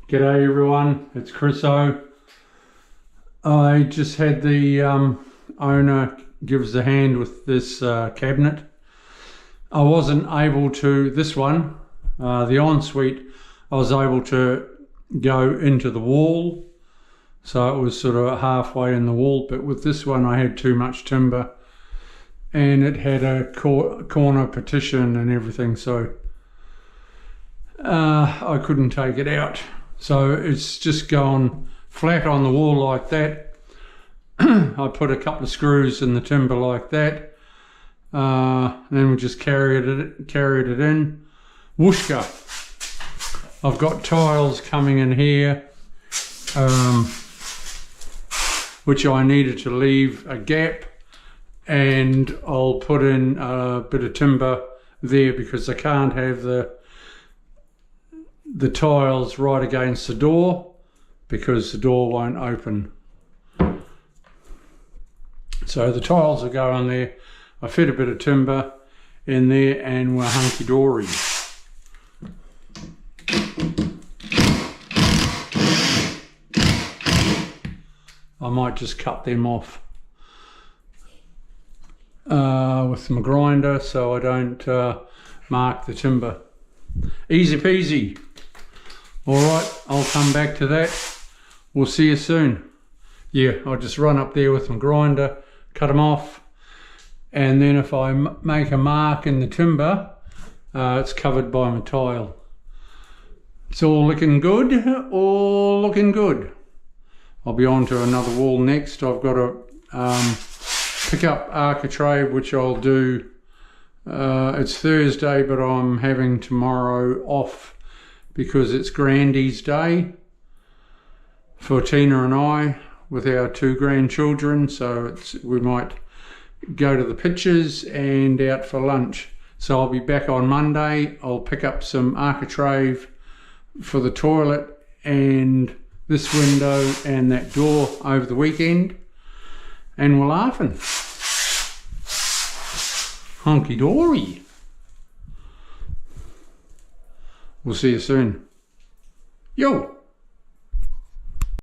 G'day everyone, it's Chris O. I just had the owner give us a hand with this cabinet. I wasn't able to, this one, the ensuite, I was able to go into the wall, so it was sort of halfway in the wall, but with this one I had too much timber and it had a corner partition and everything, so I couldn't take it out. So it's just gone flat on the wall like that. I put a couple of screws in the timber like that. Then we just carried it in. Whooshka. I've got tiles coming in here, which I needed to leave a gap, and I'll put in a bit of timber there because I can't have the tiles right against the door because the door won't open. So the tiles will go on there. I fit a bit of timber in there and we're hunky-dory. I might just cut them off with my grinder so I don't mark the timber. Easy peasy. Alright, I'll come back to that. We'll see you soon. Yeah, I'll just run up there with my grinder, cut them off, and then if I make a mark in the timber, it's covered by my tile. It's all looking good, all looking good. I'll be on to another wall next. I've got to pick up architrave, which I'll do. It's Thursday, but I'm having tomorrow off because it's Grandy's Day for Tina and I with our 2 grandchildren, so we might go to the pictures and out for lunch. So I'll be back on Monday. I'll pick up some architrave for the toilet and this window and that door over the weekend, and we're laughing. Honky-dory. We'll see you soon. Yo!